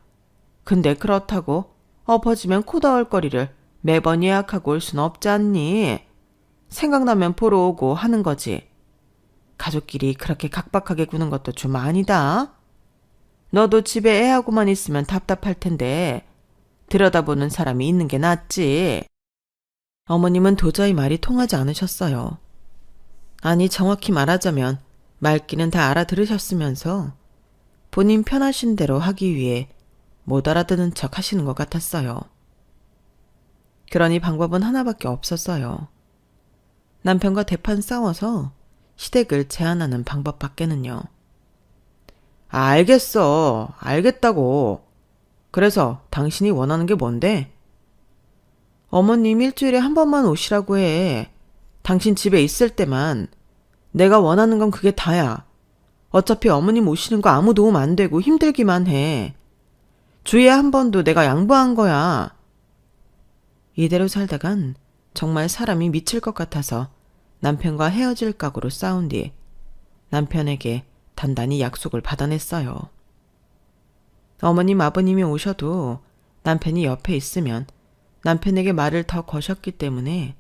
근데 그렇다고 엎어지면 코다올거리를 매번 예약하고 올 순 없지 않니? 생각나면 보러 오고 하는 거지. 가족끼리 그렇게 각박하게 구는 것도 좀 아니다. 너도 집에 애하고만 있으면 답답할 텐데 들여다보는 사람이 있는 게 낫지. 어머님은 도저히 말이 통하지 않으셨어요. 아니, 정확히 말하자면 말귀는 다 알아들으셨으면서 본인 편하신 대로 하기 위해 못 알아듣는 척 하시는 것 같았어요. 그러니 방법은 하나밖에 없었어요. 남편과 대판 싸워서 시댁을 제한하는 방법밖에는요. 알겠어. 알겠다고. 그래서 당신이 원하는 게 뭔데? 어머님 일주일에 한 번만 오시라고 해. 당신 집에 있을 때만. 내가 원하는 건 그게 다야. 어차피 어머님 오시는 거 아무 도움 안 되고 힘들기만 해. 주에 한 번도 내가 양보한 거야. 이대로 살다간 정말 사람이 미칠 것 같아서 남편과 헤어질 각오로 싸운 뒤 남편에게 단단히 약속을 받아냈어요. 어머님, 아버님이 오셔도 남편이 옆에 있으면 남편에게 말을 더 거셨기 때문에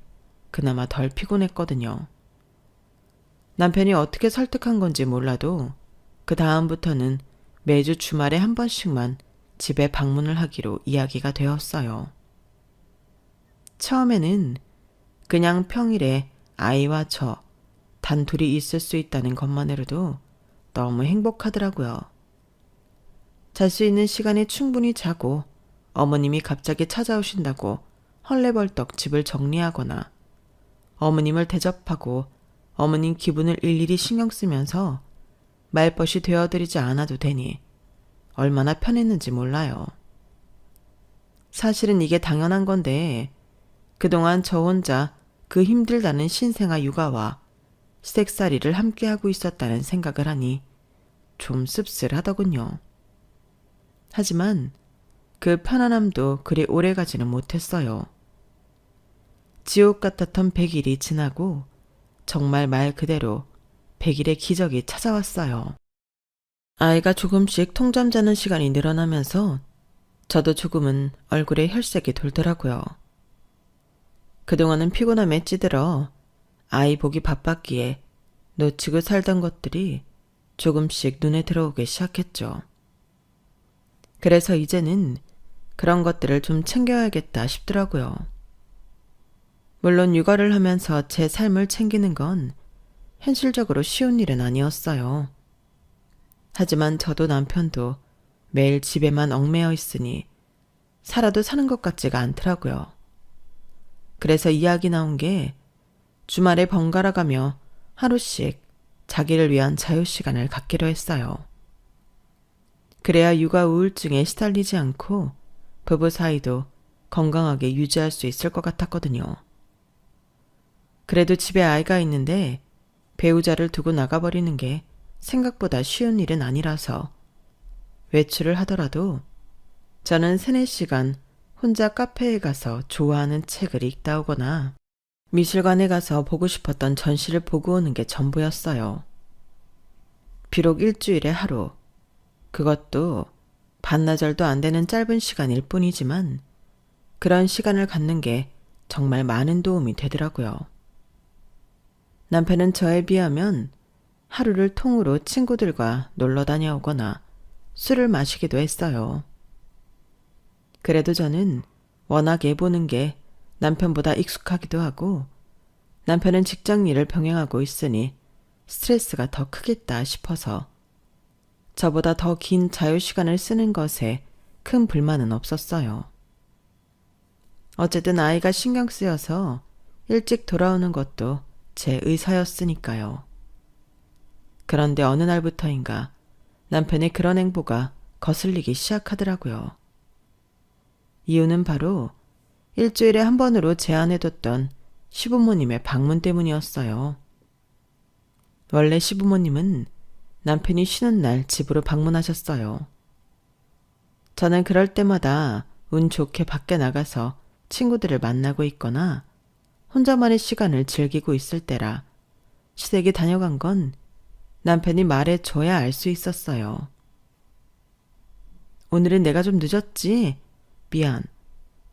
그나마 덜 피곤했거든요. 남편이 어떻게 설득한 건지 몰라도 그 다음부터는 매주 주말에 한 번씩만 집에 방문을 하기로 이야기가 되었어요. 처음에는 그냥 평일에 아이와 저 단둘이 있을 수 있다는 것만으로도 너무 행복하더라고요. 잘 수 있는 시간에 충분히 자고 어머님이 갑자기 찾아오신다고 헐레벌떡 집을 정리하거나 어머님을 대접하고 어머님 기분을 일일이 신경 쓰면서 말벗이 되어드리지 않아도 되니 얼마나 편했는지 몰라요. 사실은 이게 당연한 건데 그동안 저 혼자 그 힘들다는 신생아 육아와 시댁살이를 함께하고 있었다는 생각을 하니 좀 씁쓸하더군요. 하지만 그 편안함도 그리 오래가지는 못했어요. 지옥 같았던 100일이 지나고 정말 말 그대로 100일의 기적이 찾아왔어요. 아이가 조금씩 통잠 자는 시간이 늘어나면서 저도 조금은 얼굴에 혈색이 돌더라고요. 그동안은 피곤함에 찌들어 아이 보기 바빴기에 놓치고 살던 것들이 조금씩 눈에 들어오기 시작했죠. 그래서 이제는 그런 것들을 좀 챙겨야겠다 싶더라고요. 물론 육아를 하면서 제 삶을 챙기는 건 현실적으로 쉬운 일은 아니었어요. 하지만 저도 남편도 매일 집에만 얽매여 있으니 살아도 사는 것 같지가 않더라고요. 그래서 이야기 나온 게 주말에 번갈아 가며 하루씩 자기를 위한 자유시간을 갖기로 했어요. 그래야 육아 우울증에 시달리지 않고 부부 사이도 건강하게 유지할 수 있을 것 같았거든요. 그래도 집에 아이가 있는데 배우자를 두고 나가버리는 게 생각보다 쉬운 일은 아니라서 외출을 하더라도 저는 3-4시간 혼자 카페에 가서 좋아하는 책을 읽다 오거나 미술관에 가서 보고 싶었던 전시를 보고 오는 게 전부였어요. 비록 일주일에 하루, 그것도 반나절도 안 되는 짧은 시간일 뿐이지만 그런 시간을 갖는 게 정말 많은 도움이 되더라고요. 남편은 저에 비하면 하루를 통으로 친구들과 놀러 다녀오거나 술을 마시기도 했어요. 그래도 저는 워낙 애 보는 게 남편보다 익숙하기도 하고 남편은 직장 일을 병행하고 있으니 스트레스가 더 크겠다 싶어서 저보다 더 긴 자유시간을 쓰는 것에 큰 불만은 없었어요. 어쨌든 아이가 신경 쓰여서 일찍 돌아오는 것도 제 의사였으니까요. 그런데 어느 날부터인가 남편의 그런 행보가 거슬리기 시작하더라고요. 이유는 바로 일주일에 한 번으로 제안해뒀던 시부모님의 방문 때문이었어요. 원래 시부모님은 남편이 쉬는 날 집으로 방문하셨어요. 저는 그럴 때마다 운 좋게 밖에 나가서 친구들을 만나고 있거나 혼자만의 시간을 즐기고 있을 때라 시댁에 다녀간 건 남편이 말해줘야 알 수 있었어요. 오늘은 내가 좀 늦었지? 미안.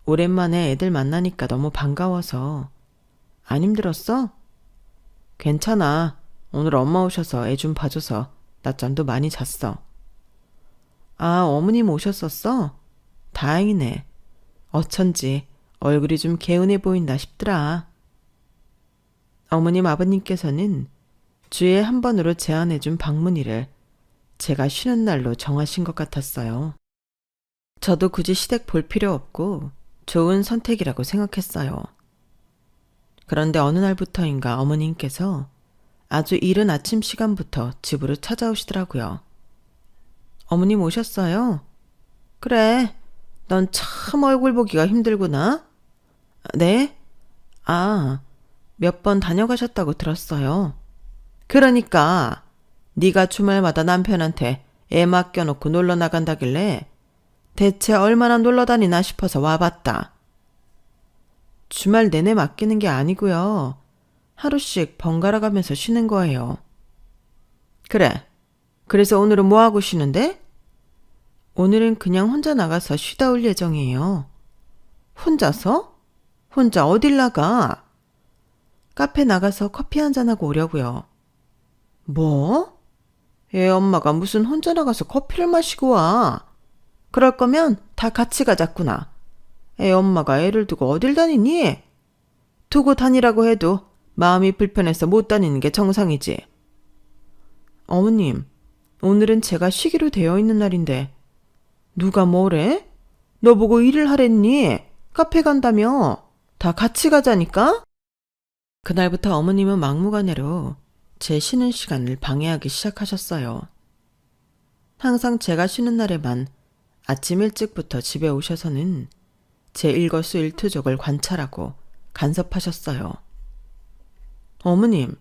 오랜만에 애들 만나니까 너무 반가워서. 안 힘들었어? 괜찮아. 오늘 엄마 오셔서 애 좀 봐줘서 낮잠도 많이 잤어. 아, 어머님 오셨었어? 다행이네. 어쩐지 얼굴이 좀 개운해 보인다 싶더라. 어머님 아버님께서는 주에 한 번으로 제안해준 방문일을 제가 쉬는 날로 정하신 것 같았어요. 저도 굳이 시댁 볼 필요 없고 좋은 선택이라고 생각했어요. 그런데 어느 날부터인가 어머님께서 아주 이른 아침 시간부터 집으로 찾아오시더라고요. 어머님 오셨어요? 그래, 넌 참 얼굴 보기가 힘들구나. 네? 아, 몇 번 다녀가셨다고 들었어요. 그러니까 네가 주말마다 남편한테 애 맡겨놓고 놀러 나간다길래 대체 얼마나 놀러 다니나 싶어서 와봤다. 주말 내내 맡기는 게 아니고요. 하루씩 번갈아 가면서 쉬는 거예요. 그래. 그래서 오늘은 뭐 하고 쉬는데? 오늘은 그냥 혼자 나가서 쉬다 올 예정이에요. 혼자서? 혼자 어딜 나가? 카페 나가서 커피 한잔하고 오려고요. 뭐? 애 엄마가 무슨 혼자 나가서 커피를 마시고 와. 그럴 거면 다 같이 가자꾸나. 애 엄마가 애를 두고 어딜 다니니? 두고 다니라고 해도 마음이 불편해서 못 다니는 게 정상이지. 어머님, 오늘은 제가 쉬기로 되어 있는 날인데 누가 뭐래? 너 보고 일을 하랬니? 카페 간다며? 다 같이 가자니까? 그날부터 어머님은 막무가내로 제 쉬는 시간을 방해하기 시작하셨어요. 항상 제가 쉬는 날에만 아침 일찍부터 집에 오셔서는 제 일거수일투족을 관찰하고 간섭하셨어요. 어머님,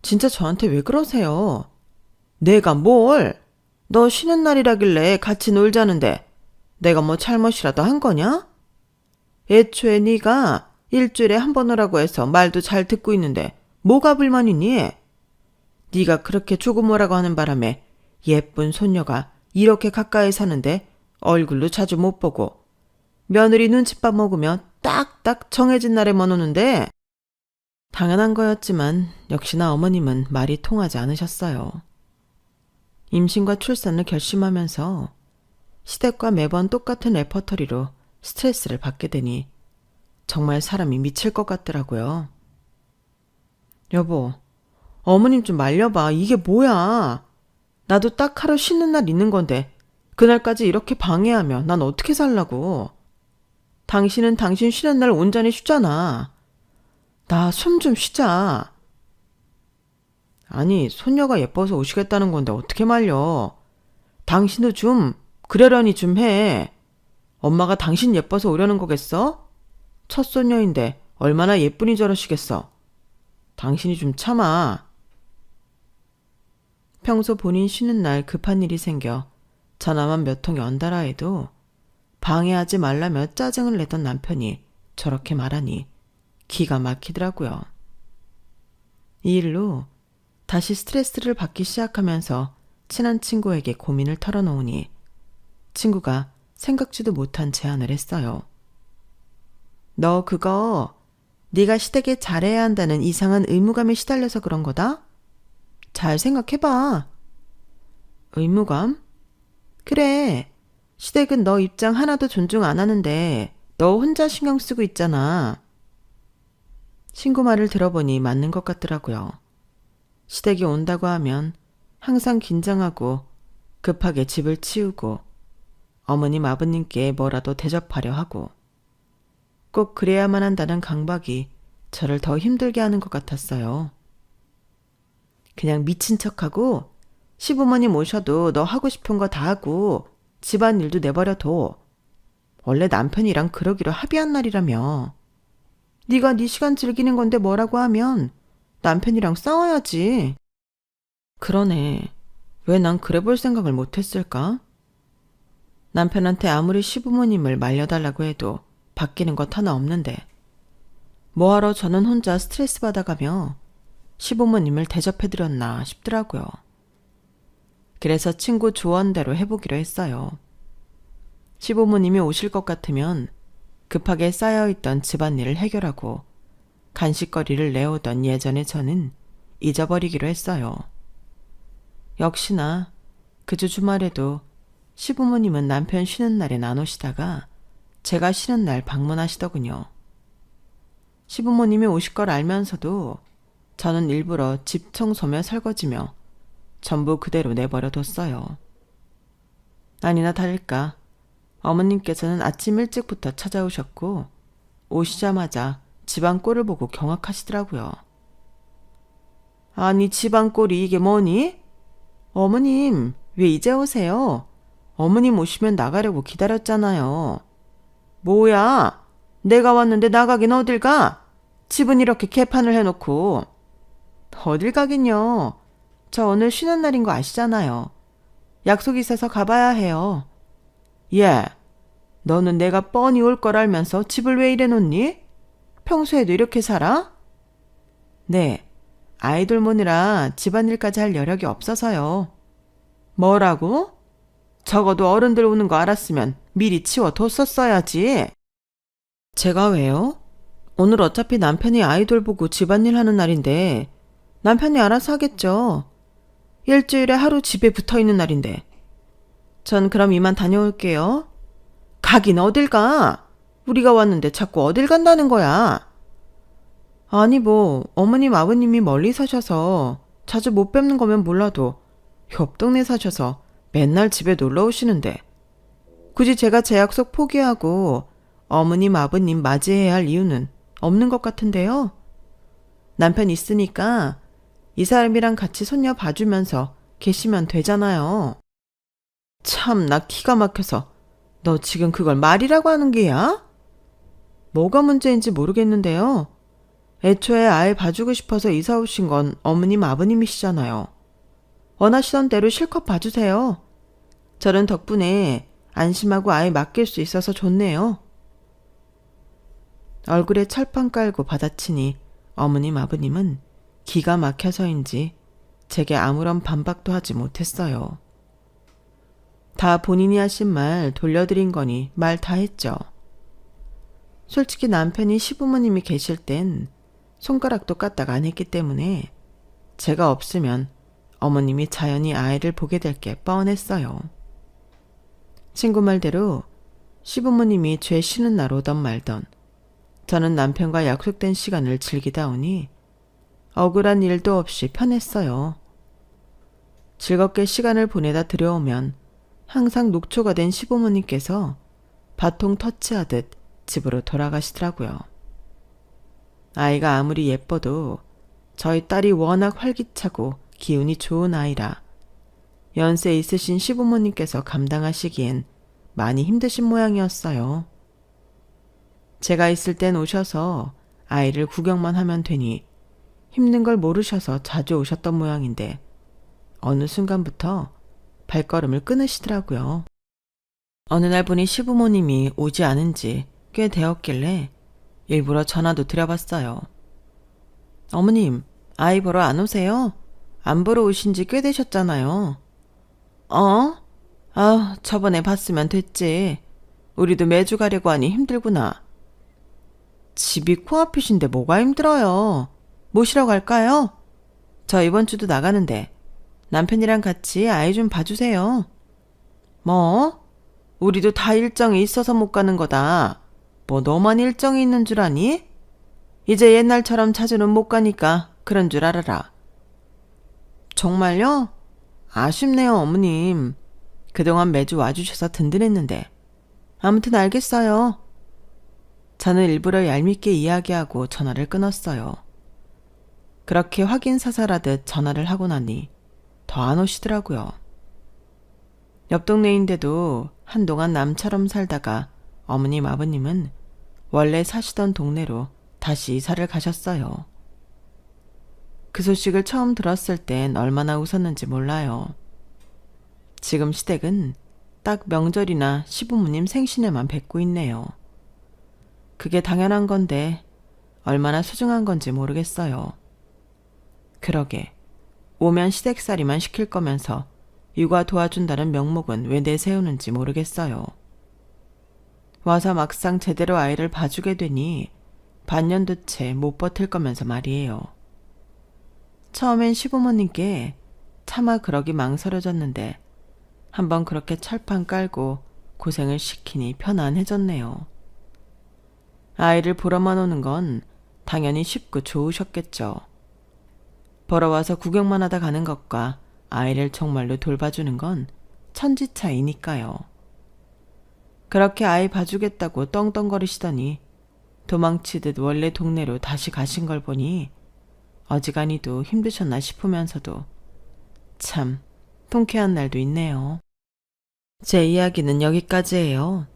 진짜 저한테 왜 그러세요? 내가 뭘? 너 쉬는 날이라길래 같이 놀자는데 내가 뭐 잘못이라도 한 거냐? 애초에 네가 일주일에 한 번 오라고 해서 말도 잘 듣고 있는데 뭐가 불만이니? 네가 그렇게 조금 오라고 하는 바람에 예쁜 손녀가 이렇게 가까이 사는데 얼굴도 자주 못 보고 며느리 눈칫밥 먹으면 딱딱 정해진 날에만 오는데 당연한 거였지만 역시나 어머님은 말이 통하지 않으셨어요. 임신과 출산을 결심하면서 시댁과 매번 똑같은 레퍼토리로 스트레스를 받게 되니 정말 사람이 미칠 것 같더라고요. 여보, 어머님 좀 말려봐. 이게 뭐야? 나도 딱 하루 쉬는 날 있는 건데 그날까지 이렇게 방해하면 난 어떻게 살라고. 당신은 당신 쉬는 날 온전히 쉬잖아. 나 숨 좀 쉬자. 아니, 손녀가 예뻐서 오시겠다는 건데 어떻게 말려. 당신도 좀 그러려니 좀 해. 엄마가 당신 예뻐서 오려는 거겠어? 첫 손녀인데 얼마나 예쁘니 저러시겠어. 당신이 좀 참아. 평소 본인 쉬는 날 급한 일이 생겨 전화만 몇 통 연달아 해도 방해하지 말라며 짜증을 내던 남편이 저렇게 말하니 기가 막히더라고요. 이 일로 다시 스트레스를 받기 시작하면서 친한 친구에게 고민을 털어놓으니 친구가 생각지도 못한 제안을 했어요. 너 그거 네가 시댁에 잘해야 한다는 이상한 의무감에 시달려서 그런 거다? 잘 생각해봐. 의무감? 그래. 시댁은 너 입장 하나도 존중 안 하는데 너 혼자 신경 쓰고 있잖아. 친구 말을 들어보니 맞는 것 같더라고요. 시댁이 온다고 하면 항상 긴장하고 급하게 집을 치우고 어머님 아버님께 뭐라도 대접하려 하고 꼭 그래야만 한다는 강박이 저를 더 힘들게 하는 것 같았어요. 그냥 미친 척하고 시부모님 오셔도 너 하고 싶은 거 다 하고 집안일도 내버려둬. 원래 남편이랑 그러기로 합의한 날이라며. 네가 네 시간 즐기는 건데 뭐라고 하면 남편이랑 싸워야지. 그러네. 왜 난 그래 볼 생각을 못했을까? 남편한테 아무리 시부모님을 말려달라고 해도 바뀌는 것 하나 없는데 뭐하러 저는 혼자 스트레스 받아가며 시부모님을 대접해드렸나 싶더라고요. 그래서 친구 조언대로 해보기로 했어요. 시부모님이 오실 것 같으면 급하게 쌓여있던 집안일을 해결하고 간식거리를 내오던 예전의 저는 잊어버리기로 했어요. 역시나 그 주 주말에도 시부모님은 남편 쉬는 날엔 안 오시다가 제가 쉬는 날 방문하시더군요. 시부모님이 오실 걸 알면서도 저는 일부러 집 청소며 설거지며 전부 그대로 내버려뒀어요. 아니나 다를까 어머님께서는 아침 일찍부터 찾아오셨고 오시자마자 집안 꼴을 보고 경악하시더라고요. 아니 집안 꼴이 이게 뭐니? 어머님 왜 이제 오세요? 어머님 오시면 나가려고 기다렸잖아요. 뭐야? 내가 왔는데 나가긴 어딜 가? 집은 이렇게 개판을 해놓고. 어딜 가긴요. 저 오늘 쉬는 날인 거 아시잖아요. 약속 있어서 가봐야 해요. 예, 너는 내가 뻔히 올 걸 알면서 집을 왜 이래 놓니? 평소에도 이렇게 살아? 네, 아이 돌보느라 집안일까지 할 여력이 없어서요. 뭐라고? 적어도 어른들 오는 거 알았으면 미리 치워뒀었어야지. 제가 왜요? 오늘 어차피 남편이 아이 돌보고 집안일 하는 날인데 남편이 알아서 하겠죠. 일주일에 하루 집에 붙어있는 날인데. 전 그럼 이만 다녀올게요. 가긴 어딜 가? 우리가 왔는데 자꾸 어딜 간다는 거야. 아니 뭐 어머님 아버님이 멀리 사셔서 자주 못 뵙는 거면 몰라도 옆 동네 사셔서 맨날 집에 놀러 오시는데 굳이 제가 제 약속 포기하고 어머님 아버님 맞이해야 할 이유는 없는 것 같은데요. 남편 있으니까 이 사람이랑 같이 손녀 봐주면서 계시면 되잖아요. 참 나 기가 막혀서 너 지금 그걸 말이라고 하는 게야? 뭐가 문제인지 모르겠는데요. 애초에 아이 봐주고 싶어서 이사 오신 건 어머님 아버님이시잖아요. 원하시던 대로 실컷 봐주세요. 저는 덕분에 안심하고 아이 맡길 수 있어서 좋네요. 얼굴에 철판 깔고 받아치니 어머님 아버님은 기가 막혀서인지 제게 아무런 반박도 하지 못했어요. 다 본인이 하신 말 돌려드린 거니 말 다 했죠. 솔직히 남편이 시부모님이 계실 땐 손가락도 까딱 안 했기 때문에 제가 없으면 어머님이 자연히 아이를 보게 될 게 뻔했어요. 친구 말대로 시부모님이 죄 쉬는 날 오던 말던 저는 남편과 약속된 시간을 즐기다 오니 억울한 일도 없이 편했어요. 즐겁게 시간을 보내다 들여오면 항상 녹초가 된 시부모님께서 바통 터치하듯 집으로 돌아가시더라고요. 아이가 아무리 예뻐도 저희 딸이 워낙 활기차고 기운이 좋은 아이라 연세 있으신 시부모님께서 감당하시기엔 많이 힘드신 모양이었어요. 제가 있을 땐 오셔서 아이를 구경만 하면 되니 힘든 걸 모르셔서 자주 오셨던 모양인데 어느 순간부터 발걸음을 끊으시더라고요. 어느 날 보니 시부모님이 오지 않은 지 꽤 되었길래 일부러 전화도 드려봤어요. 어머님, 아이 보러 안 오세요? 안 보러 오신 지 꽤 되셨잖아요. 저번에 봤으면 됐지. 우리도 매주 가려고 하니 힘들구나. 집이 코앞이신데 뭐가 힘들어요. 모시러 갈까요? 저 이번 주도 나가는데 남편이랑 같이 아이 좀 봐주세요. 뭐? 우리도 다 일정이 있어서 못 가는 거다. 뭐 너만 일정이 있는 줄 아니? 이제 옛날처럼 자주는 못 가니까 그런 줄 알아라. 정말요? 아쉽네요, 어머님. 그동안 매주 와주셔서 든든했는데. 아무튼 알겠어요. 저는 일부러 얄밉게 이야기하고 전화를 끊었어요. 그렇게 확인사살하듯 전화를 하고 나니 더 안 오시더라고요. 옆 동네인데도 한동안 남처럼 살다가 어머님 아버님은 원래 사시던 동네로 다시 이사를 가셨어요. 그 소식을 처음 들었을 땐 얼마나 웃었는지 몰라요. 지금 시댁은 딱 명절이나 시부모님 생신에만 뵙고 있네요. 그게 당연한 건데 얼마나 소중한 건지 모르겠어요. 그러게 오면 시댁살이만 시킬 거면서 육아 도와준다는 명목은 왜 내세우는지 모르겠어요. 와서 막상 제대로 아이를 봐주게 되니 반년도 채 못 버틸 거면서 말이에요. 처음엔 시부모님께 차마 그러기 망설여졌는데 한번 그렇게 철판 깔고 고생을 시키니 편안해졌네요. 아이를 보러만 오는 건 당연히 쉽고 좋으셨겠죠. 보러 와서 구경만 하다 가는 것과 아이를 정말로 돌봐주는 건 천지 차이니까요. 그렇게 아이 봐주겠다고 떵떵거리시더니 도망치듯 원래 동네로 다시 가신 걸 보니 어지간히도 힘드셨나 싶으면서도 참 통쾌한 날도 있네요. 제 이야기는 여기까지예요.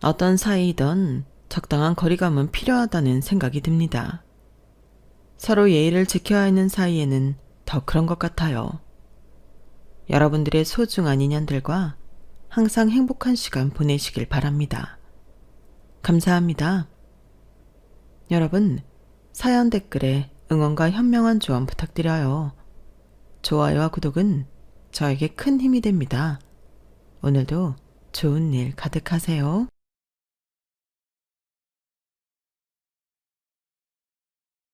어떤 사이이든 적당한 거리감은 필요하다는 생각이 듭니다. 서로 예의를 지켜야 하는 사이에는 더 그런 것 같아요. 여러분들의 소중한 인연들과 항상 행복한 시간 보내시길 바랍니다. 감사합니다. 여러분, 사연 댓글에 응원과 현명한 조언 부탁드려요. 좋아요와 구독은 저에게 큰 힘이 됩니다. 오늘도 좋은 일 가득하세요.